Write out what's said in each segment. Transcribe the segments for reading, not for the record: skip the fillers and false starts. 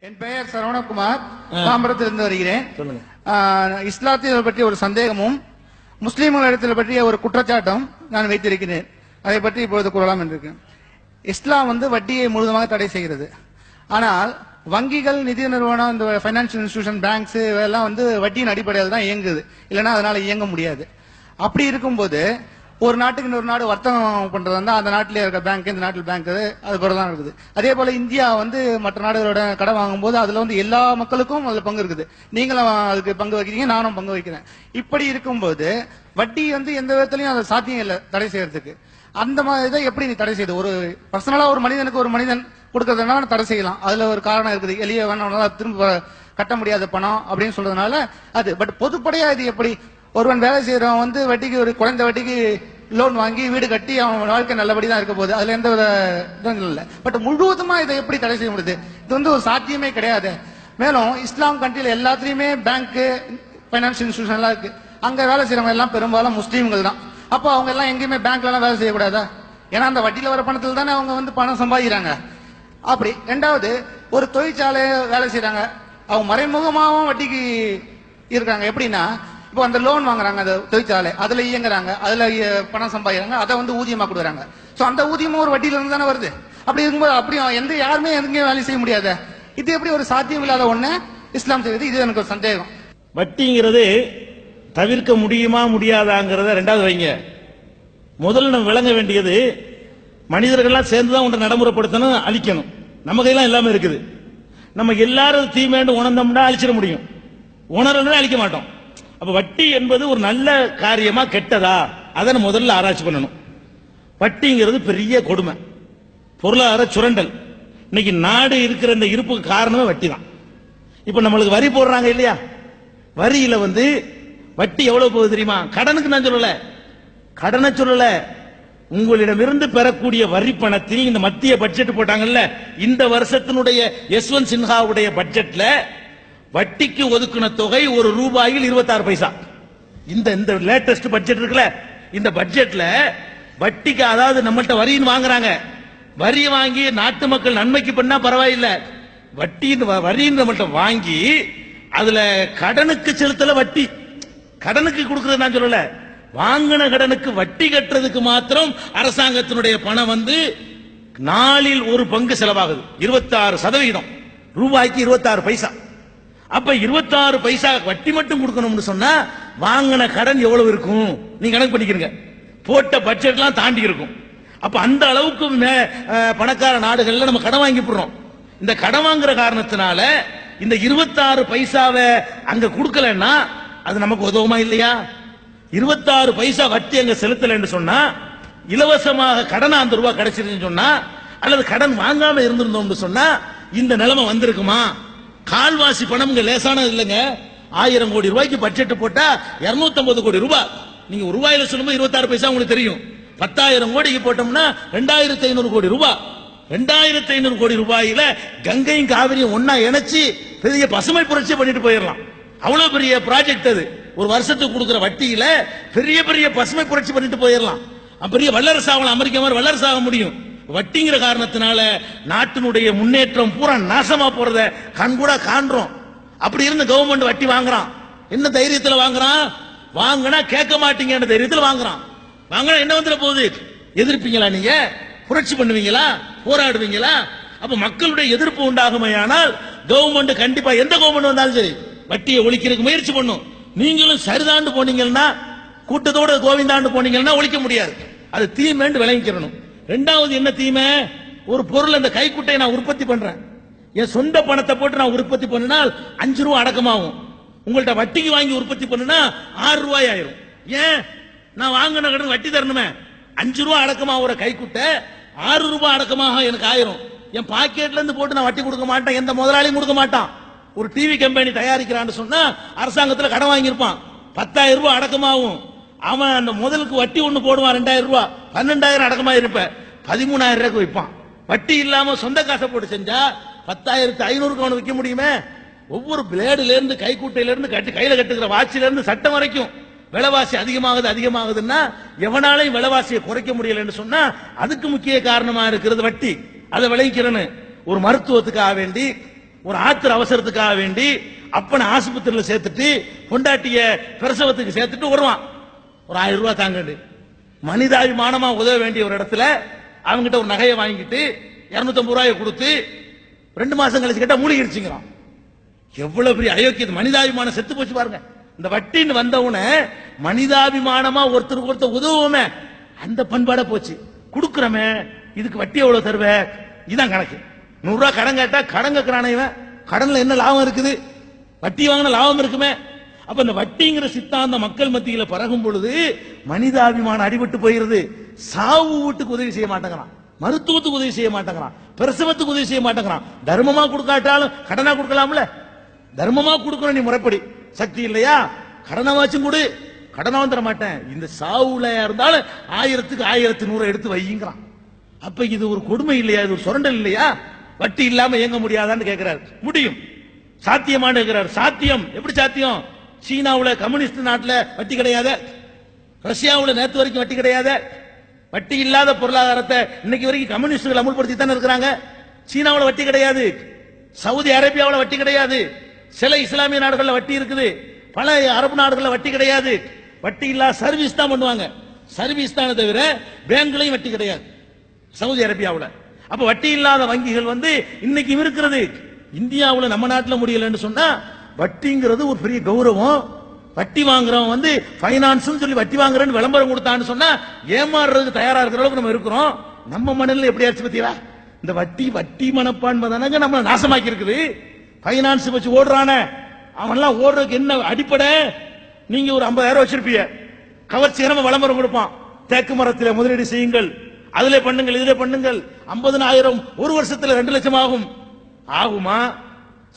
என் பெயர் சரவணகுமார், தாம்பரத்திலிருந்து வருகிறேன். இஸ்லாத்தை பற்றி ஒரு சந்தேகமும் முஸ்லீம்களிடத்தில் பற்றிய ஒரு குற்றச்சாட்டும் நான் வைத்திருக்கிறேன். அதை பற்றி இப்பொழுது கூறலாம் என்றிருக்கேன். இஸ்லாம் வட்டியை முழுவதுமாக தடை செய்கிறது. ஆனால் வங்கிகள், நிதி நிறுவனம், இந்த பைனான்சியல் இன்ஸ்டிடியூஷன், பேங்க்ஸ் இதெல்லாம் வட்டியின் அடிப்படையில் தான் இயங்குது. இல்லைன்னா அதனால இயங்க முடியாது. அப்படி இருக்கும்போது ஒரு நாட்டுக்கு இன்னொரு நாடு வர்த்தகம் பண்றது அந்த நாட்டிலே இருக்க பேங்க், இந்த நாட்டில் பேங்க், அது போல தான் இருக்குது. அதே போல இந்தியா மற்ற நாடுகளோட கடன் வாங்கும் போது அதுல எல்லா மக்களுக்கும் அதுல பங்கு இருக்குது. நீங்களும் அதுக்கு பங்கு வைக்கிறீங்க, நானும் பங்கு வைக்கிறேன். இப்படி இருக்கும்போது வட்டி எந்த விதத்திலையும் அது சாத்தியம் இல்லை தடை செய்யறதுக்கு. அந்த மாதிரி இதை எப்படி நீ தடை செய்யுது? ஒரு பர்சனலா ஒரு மனிதன் கொடுக்கறதுனால தடை செய்யலாம். அதுல ஒரு காரணம் இருக்குது. எளிய வேணாம் திரும்ப கட்ட முடியாத பணம் அப்படின்னு சொல்றதுனால அது. பட் பொதுப்படையா இது எப்படி? ஒருவன் வேலை செய்யறவன் வட்டிக்கு ஒரு குறைந்த வட்டிக்கு லோன் வாங்கி வீடு கட்டி அவன் வாழ்க்கை நல்லபடிதான் இருக்க போகுது. அதுல எந்த இதுவும் இல்லை. பட் முழுவதுமா இதை எப்படி தடை செய்ய முடியுது? இது ஒரு சாத்தியமே கிடையாது. மேலும் இஸ்லாம் கண்ட்ரியில எல்லாத்துலயுமே பேங்க், பைனான்சியல் இன்ஸ்டிடியூஷன் எல்லாம் இருக்கு. அங்க வேலை செய்யறவங்க எல்லாம் பெரும்பாலும் முஸ்லீம்கள் தான். அப்போ அவங்க எல்லாம் எங்கேயுமே பேங்க்ல எல்லாம் வேலை செய்யக்கூடாதா? ஏன்னா அந்த வட்டியில வர பணத்தில் தானே அவங்க பணம் சம்பாதிக்கிறாங்க. அப்படி. ரெண்டாவது, ஒரு தொழிற்சாலை வேலை செய்யறாங்க, அவங்க மறைமுகமாகவும் வட்டிக்கு இருக்காங்க. எப்படின்னா, இப்போ அந்த லோன் வாங்குறாங்க, அந்த தொழிற்சாலை, அதுல இயங்குறாங்க, அதுல பணம் சம்பாதிக்கிறாங்க, அதை ஊதியமா கொடுக்குறாங்க. சோ அந்த ஊதியமும் ஒரு வட்டியில இருந்து தானே வருது. அப்படி இருக்கும்போது அப்படி யாருமே எங்கேயும் வேலை செய்ய முடியாது. இது எப்படி ஒரு சாத்தியம் இல்லாத ஒண்ணு இஸ்லாம் செய்வது? இது எனக்கு ஒரு சந்தேகம். வட்டிங்கிறது தவிர்க்க முடியுமா முடியாதாங்கிறத ரெண்டாவது வைங்க. முதல்ல நம்ம விளங்க வேண்டியது, மனிதர்கள்லாம் சேர்ந்துதான் ஒன்றை நடைமுறைப்படுத்தணும், அழிக்கணும். நம்ம கையெல்லாம் எல்லாமே இருக்குது. நம்ம எல்லாரும் தீமைன்னு உணர்ந்தோம்னா அழிச்சிட முடியும், உணர்றதுனா அழிக்க மாட்டோம். அப்ப வட்டி என்பது ஒரு நல்ல காரியமா கெட்டதா, அதை முதல்ல ஆராய்ச்சி பண்ணணும். வட்டிங்கிறது பெரிய கொடுமை, பொருளாதார சுரண்டல். இன்னைக்கு நாடு இருக்கிற இந்த இருப்புக்கு காரணமே வட்டி தான். இப்ப நம்மளுக்கு வரி போடுறாங்க இல்லையா? வரியில வட்டி எவ்வளவு போகுது தெரியுமா? கடனுக்கு நான் சொல்லல, கடனை சொல்லல, உங்களிடமிருந்து பெறக்கூடிய வரி பணத்தில் இந்த மத்திய பட்ஜெட் போட்டாங்கல்ல, இந்த வருஷத்தினுடைய யஸ்வந்த் சின்ஹாவுடைய பட்ஜெட்ல வட்டிக்கு ஒதுக்கின தொகை ஒரு ரூபாயில் 26 பைசா. இந்த லேட்டஸ்ட் பட்ஜெட் இருக்குல்ல, இந்த பட்ஜெட்ல வட்டிக்கு, அதாவது நம்மள்ட்ட வரின்னு வாங்குறாங்க, வரி வாங்கி நாட்டு மக்கள் நன்மைக்கு பண்ணா பரவாயில்லை, வரின்னு நம்மள்ட்ட வாங்கி அதுல கடனுக்கு செலுத்தல, வட்டி கடனுக்கு கொடுக்கறது நான் சொல்லல, வாங்கின கடனுக்கு வட்டி கட்டுறதுக்கு மாத்திரம் அரசாங்கத்தினுடைய பணம் நாளில் ஒரு பங்கு செலவாகுது. 26%, ரூபாய்க்கு 26 பைசா. அப்ப 26 பைசா வட்டி மட்டும் கொடுக்கணும்னு சொன்னா வாங்கின கடன் எவ்வளவு இருக்கும் நீங்க கணக்கு பண்ணிக்கிறீங்க. போட்ட பட்ஜெட்லாம் தாண்டி இருக்கும். அப்ப அந்த அளவுக்கு பணக்கார நாடுகள்ல நம்ம கடன் வாங்கி போடுறோம். இந்த கடன் வாங்குற காரணத்தினால இந்த 26 பைசாவை அங்க கொடுக்கலன்னா அது நமக்கு உதவுமா இல்லையா? 26 பைசா வட்டி அங்க செலுத்தலன்னு சொன்னா, இலவசமாக கடன் அந்த ரூபாய் கிடைச்சிருன்னு சொன்னா, அல்லது கடன் வாங்காம இருந்திருந்தோம்னு சொன்னா இந்த நிலைமை வந்திருக்குமா? கால்வாசி பணம் லேசானது இல்லைங்க. 1000 கோடி ரூபாய்க்கு பட்ஜெட் போட்டா 250 கோடி ரூபாய். நீங்க ரூபாயில சொல்லும்போது 26 பைசா உங்களுக்கு தெரியும். 10,000 கோடிக்கு போட்டோம்னா 2500 கோடி ரூபாய். 2500 கோடி ரூபாயில கங்கையும் காவிரியும் ஒன்னா இணைச்சு பெரிய பசுமை புரட்சி பண்ணிட்டு போயிடலாம். அவ்வளவு பெரிய ப்ராஜெக்ட் அது. ஒரு வருஷத்துக்கு கொடுக்கிற வட்டியில பெரிய பெரிய பசுமை புரட்சி பண்ணிட்டு போயிடலாம். பெரிய வல்லரசு ஆகலாம், அமெரிக்கா மாதிரி வல்லரசு ஆக முடியும். வட்டிங்கிற காரணத்தினால நாட்டினுடைய முன்னேற்றம் பூரா நாசமா போறத கண்கூட காண்றோம். அப்படி இருந்து கவர்மெண்ட் வட்டி வாங்குறான். என்ன தைரியத்தில் வாங்குறான்? வாங்கினா கேட்க மாட்டீங்க தைரியத்தில் வாங்குறான். வாங்கினா என்ன வந்துட போகுது? எதிர்ப்பீங்களா? நீங்க புரட்சி பண்ணுவீங்களா? போராடுவீங்களா? அப்ப மக்களுடைய எதிர்ப்பு உண்டாகுமையானால் கவர்மெண்ட் கண்டிப்பா, எந்த கவர்மெண்ட் வந்தாலும் சரி, வட்டியை ஒழிக்கிறதுக்கு முயற்சி பண்ணும். நீங்களும் சரிதாண்டு போனீங்கன்னா, கூட்டத்தோட கோவிந்தாண்டு போனீங்கன்னா ஒழிக்க முடியாது. அது தீமைன்னு விளங்கிக்கிறணும். ரெண்டாவது என்ன தீமை? ஒரு பொருள், அந்த கைக்குட்டையை நான் உற்பத்தி பண்றேன், என் சொந்த பணத்தை போட்டு நான் உற்பத்தி பண்ணினால் 5 ரூபாய் அடக்கமாகும். உங்கள்ட்ட வட்டிக்கு வாங்கி உற்பத்தி பண்ணினா 6 ரூபாய் ஆயிரும். ஏன்? நான் வாங்கின கடன் வட்டி தரணுமே. 5 ரூபாய் அடக்கமாக ஒரு கைக்குட்டை 6 ரூபாய் அடக்கமாக எனக்கு ஆயிரும். என் பாக்கெட்ல இருந்து போட்டு நான் வட்டி கொடுக்க மாட்டேன், எந்த முதலாளியும் கொடுக்க மாட்டான். ஒரு டிவி கம்பெனி தயாரிக்கிறான்னு சொன்னா அரசாங்கத்தில் கடன் வாங்கியிருப்பான், 10,000 ரூபாய் அடக்கமாகும். அவன் அந்த முதலுக்கு வட்டி ஒண்ணு போடுவான், 2000 ரூபாய், 12,000 அடக்கமா இருப்ப, 13,000 ரூபாய்க்கு வைப்பான். வட்டி இல்லாம சொந்த காசை போட்டு செஞ்சா 10,500 அவனு விற்க முடியுமே. ஒவ்வொரு பிளேடுல இருந்து, கைக்குட்டையில இருந்து, கையில கட்டுக்கிற வாட்சில இருந்து சட்டம் வரைக்கும் விலைவாசி அதிகமாகுதுன்னா எவனாலையும் விலைவாசியை குறைக்க முடியலன்னு சொன்னா அதுக்கு முக்கிய காரணமா இருக்கிறது வட்டி. அதை விளைவிக்கிறேன்னு ஒரு மருத்துவத்துக்காக வேண்டி ஒரு ஆத்திர அவசரத்துக்காக வேண்டி அப்பனை ஆஸ்பத்திரியில சேர்த்துட்டு பொண்டாட்டிய பிரசவத்துக்கு சேர்த்துட்டு வருவான். ஒரு 1000 ரூபாய் தாங்கண்டு மனிதாபிமானமா உதவ வேண்டிய ஒரு இடத்துல அவங்கிட்ட ஒரு நகையை வாங்கிட்டு 250 ரூபாயை கொடுத்து 2 மாசம் கழிச்சு கேட்டா மூழ்கிடுச்சுங்கிறான். எவ்வளவு பெரிய அயோக்கியம்! மனிதாபிமானம் செத்து போச்சு பாருங்க. இந்த வட்டின்னு வந்தவுன மனிதாபிமானமா ஒருத்தருக்கு ஒருத்தர் உதவுவோமே அந்த பண்பாட போச்சு. கொடுக்கிறமே இதுக்கு வட்டி எவ்வளவு தருவ, இதான் கணக்கு. 100 ரூபாய் கடன் கேட்டா கடன் கேட்கிறானே இவன், கடன்ல என்ன லாபம் இருக்குது, வட்டி வாங்கின லாபம் இருக்குமே. அப்ப இந்த வட்டிங்கிற சித்தாந்த மக்கள் மத்தியில பரகும் பொழுது மனிதாபிமானம் அடிபட்டு போயிருது. சாவு வீட்டுக்கு உதவி செய்ய மாட்டேங்கிறான், மருத்துவத்துக்கு உதவி செய்ய மாட்டேங்கிறான், பிரசவத்துக்கு உதவி செய்ய மாட்டேங்கிறான். தர்மமா கொடுக்காட்டாலும் கடனா கொடுக்கலாம்ல, தர்மமா கொடுக்கணும். நீ முறைப்படி சக்தி இல்லையா கடனாவாச்சும் கொடு, கடனா தர மாட்டேன். இந்த சாவுல இருந்தாலும் 1000க்கு 1100 எடுத்து வைங்கிறான். அப்ப இது ஒரு கொடுமை இல்லையா, இது ஒரு சுரண்டல் இல்லையா? வட்டி இல்லாம இயங்க முடியாதான்னு கேட்கிறார். முடியும், சாத்தியமானு கேட்கிறார். சாத்தியம் எப்படி சாத்தியம்? சீனாவுல கம்யூனிஸ்ட் நாட்டுல வட்டி கிடையாது, ரஷ்யாவுல நேத்து வரைக்கும் வட்டி கிடையாது. வட்டி இல்லாத பொருளாதாரத்தை இன்னைக்கு வரைக்கும் கம்யூனிஸ்டுகள் அமுல்படுத்தி தானே இருக்கிறாங்க. சீனாவுல வட்டி கிடையாது, சவுதி அரேபியாவுல வட்டி கிடையாது, சில இஸ்லாமிய நாடுகள்ல வட்டி இருக்குது, பல அரபு நாடுகள்ல வட்டி கிடையாது. வட்டி இல்லாத சர்வீஸ் தான் பண்ணுவாங்க, சர்வீஸ் தானே தவிர பேங்க்லயும் வட்டி கிடையாது சவுதி அரேபியாவுல. அப்ப வட்டி இல்லாத வங்கிகள் இன்னைக்கு இருக்கிறது. இந்தியாவுல நம்ம நாட்டில் முடியலன்னு சொன்னா வட்டிங்கிறது ஒரு பெரிய கௌரவம். வட்டி வாங்குறவன் பைனான்ஸ் சொல்லி வட்டி வாங்குறேன்னு விளம்பரம் கொடுத்தான்னு சொன்னா ஏமாறுறதுக்கு தயாரா இருக்கிற அளவுக்கு நம்ம இருக்கிறோம். நம்ம மனநிலை எப்படி ஆச்சு பத்தியா? இந்த வட்டி வட்டி மனப்பான்மை தானங்க நம்ம நாசமாக்கி இருக்குது. பைனான்ஸ் வச்சு ஓடுறான அவன்லாம் ஓடுறதுக்கு என்ன அடிப்படை? நீங்க ஒரு 50,000 வச்சிருப்பீங்க, கவர்ச்சிகரமா விளம்பரம் கொடுப்பான், தேக்கு மரத்தில் முதலீடு செய்யுங்கள், அதுல பண்ணுங்கள், இதுல பண்ணுங்கள், 50,000 ஒரு வருஷத்துல 2 லட்சம் ஆகும். ஆகுமா?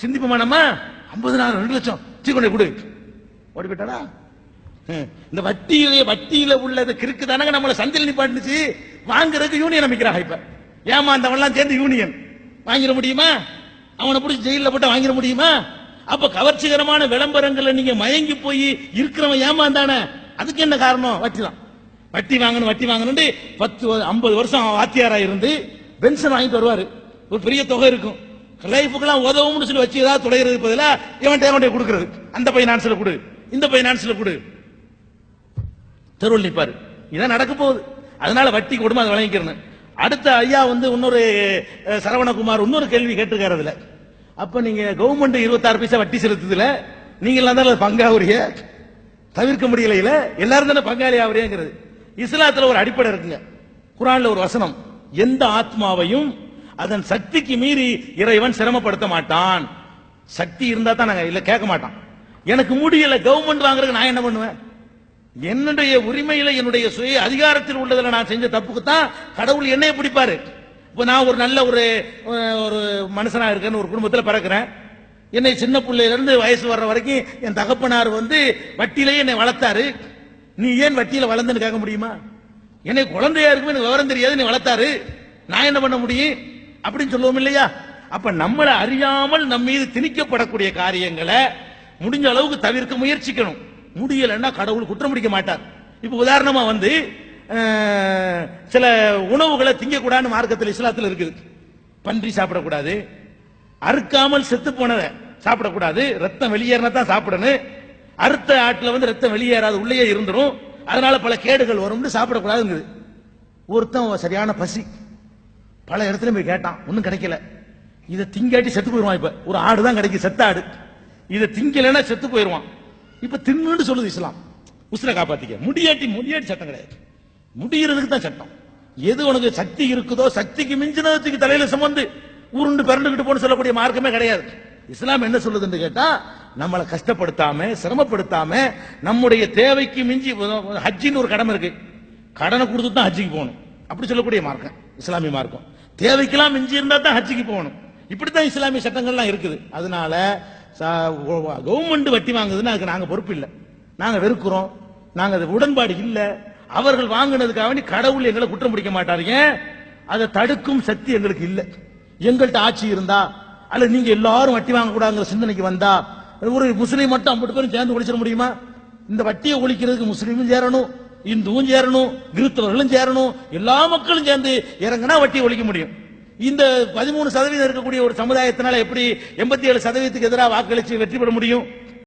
சிந்திப்போமா நம்ம? 50,000 2 லட்சம் சீக்கிரம் கொடு, ஓடி போயிட்டாடா. இந்த வட்டியில உள்ளது கிறுக்கு தானங்க நம்மள சந்தையில் நிப்பாட்டுச்சு. வாங்குறதுக்கு யூனியன் அமைக்கிறாங்க. இப்ப ஏமாந்தவன்லாம் சேர்ந்து யூனியன் வாங்கிட முடியுமா? அவனை பிடிச்சி ஜெயில போட்டு வாங்கிட முடியுமா? அப்ப கவர்ச்சிகரமான விளம்பரங்களை நீங்க மயங்கி போய் இருக்கிறவன் ஏமாந்தானே, அதுக்கு என்ன காரணம்? வட்டி தான். வட்டி வாங்கணும் வட்டி வாங்கணும் 10-50 வருஷம் வாத்தியாரா இருந்து பென்ஷன் வாங்கிட்டு வருவாரு, ஒரு பெரிய தொகை இருக்கும், லைஃபுக்கெல்லாம் உதவும்னு சொல்லி வச்சு ஏதாவது துளையிறது பதிலா இவன் கொடுக்கிறது, அந்த பைனான்ஸ்ல கொடு, இந்த பைனான்ஸ்ல கொடு, தெருவில் நிற்பாரு. இதான் நடக்க போகுது. அதனால வட்டி கொடுமை அதை வழங்கிக்கிறேன். அடுத்த ஐயா இன்னொரு சரவணகுமார் இன்னொரு கேள்வி கேட்டிருக்காரு. அதுல அப்ப நீங்க கவர்மெண்ட் 26 பைசா வட்டி செலுத்துதுல நீங்க எல்லாம் தான் பங்காவரிய தவிர்க்க முடியல, எல்லாரும் தானே பங்காளி ஆவறியங்கிறது. இஸ்லாத்துல ஒரு அடிப்படை இருக்குங்க. குர்ஆன்ல ஒரு வசனம், எந்த ஆத்மாவையும் அதன் சக்திக்கு மீறி இறைவன் சிரமப்படுத்த மாட்டான். சக்தி இருந்தா தான் நாங்க இல்ல கேட்க மாட்டான். எனக்கு முடியல கவர்மெண்ட் வாங்குறதுக்கு நான் என்ன பண்ணுவேன்? என்னுடைய உரிமையில என்னுடைய சுய அதிகாரத்தில் உள்ளதுல நான் செஞ்ச தப்புக்கு தான் கடவுள் என்னைய பிடிப்பாரு. இப்ப நான் ஒரு நல்ல ஒரு மனுஷனா இருக்கேன்னு ஒரு குடும்பத்தில் பிறக்கிறேன். என்னை சின்ன பிள்ளையில இருந்து வயசு வர்ற வரைக்கும் என் தகப்பனார் வட்டியிலேயே என்னை வளர்த்தாரு. நீ ஏன் வட்டியில வளர்ந்துன்னு கேட்க முடியுமா? என்னை குழந்தையா இருக்குமே எனக்கு விவரம் தெரியாது, நீ வளர்த்தாரு, நான் என்ன பண்ண முடியும் அப்படின்னு சொல்லுவோம் இல்லையா? அப்ப நம்மளை அறியாமல் நம்ம மீது திணிக்கப்படக்கூடிய காரியங்களை முடிஞ்ச அளவுக்கு தவிர்க்க முயற்சிக்கணும். முடியலன்னா கடவுள் குற்றம் பிடிக்க மாட்டார். இப்ப உதாரணமா சில உணவுகளை திங்கக்கூடாதுன்னு மார்க்கத்தில் இஸ்லாத்தில் இருக்குது. பன்றி சாப்பிடக்கூடாது, அறுக்காமல் செத்து போனதை சாப்பிடக்கூடாது, ரத்தம் வெளியேறினா தான் சாப்பிடணும், அறுத்த ஆட்டுல ரத்தம் வெளியேறாது உள்ளே இருந்துரும், அதனால பல கேடுகள் வரும்னு சாப்பிடக்கூடாதுங்குது. ஒருத்தன் சரியான பசி பல இடத்துல போய் கேட்டான், ஒன்னும் கிடைக்கல, இதை திங்காட்டி செத்து போயிருவான். இப்ப ஒரு ஆடு தான் கிடைக்கும், செத்த ஆடு, இதை திங்கலன்னா செத்து போயிருவான். இப்ப தின்னு சொல்லுது இஸ்லாம், உசுரை காப்பாத்திக்க. முடியாட்டி சட்டம் கிடையாது, முடியறதுக்கு தான் சட்டம். எது உனக்கு சக்தி இருக்குதோ சக்திக்கு மிஞ்சினதுக்கு தலையில சுமந்து உருண்டு பிறண்டுகிட்டு போன்னு சொல்லக்கூடிய மார்க்கமே கிடையாது. இஸ்லாம் என்ன சொல்லுதுன்னு கேட்டா, நம்மளை கஷ்டப்படுத்தாம சிரமப்படுத்தாம நம்முடைய தேவைக்கு மிஞ்சி, ஹஜ்ஜின்னு ஒரு கடமை இருக்கு, கடனை கொடுத்து தான் ஹஜ்ஜிக்கு போகணும் அப்படி சொல்லக்கூடிய மார்க்கம் இஸ்லாமிய மார்க்கம். தேவைக்கெல்லாம் மிஞ்சி இருந்தா தான் ஹஜ்ஜிக்கு போகணும், இப்படித்தான் இஸ்லாமிய சட்டங்கள்லாம் இருக்குது. அதனால கவர்மெண்ட் வட்டி வாங்குதுன்னு அதுக்கு நாங்க பொறுப்பு இல்லை, நாங்க வெறுக்கிறோம், நாங்க அது உடன்பாடு இல்லை. அவர்கள் வாங்கினதுக்காக வேண்டி கடவுள் எங்களை குற்றம் பிடிக்க மாட்டாருங்க, அதை தடுக்கும் சக்தி எங்களுக்கு இல்லை. எங்கள்கிட்ட ஆட்சி இருந்தா அல்ல நீங்க எல்லாரும் வட்டி வாங்க கூடாதுங்கிற சிந்தனைக்கு வந்தா ஒரு முஸ்லீம் மட்டும் 50 பேரும் சேர்ந்து ஒழிச்சிட முடியுமா? இந்த வட்டியை ஒழிக்கிறதுக்கு முஸ்லீமும் சேரணும், இந்துவும் சேரணும், கிறிஸ்தவர்களும் சேரணும், எல்லா மக்களும் சேர்ந்து இறங்கினா வட்டியை ஒழிக்க முடியும். இந்த 13% இருக்கக்கூடிய ஒரு சமுதாயத்தினால எப்படி 87% எதிராக வாக்களிச்சு வெற்றி பெற முடியும்?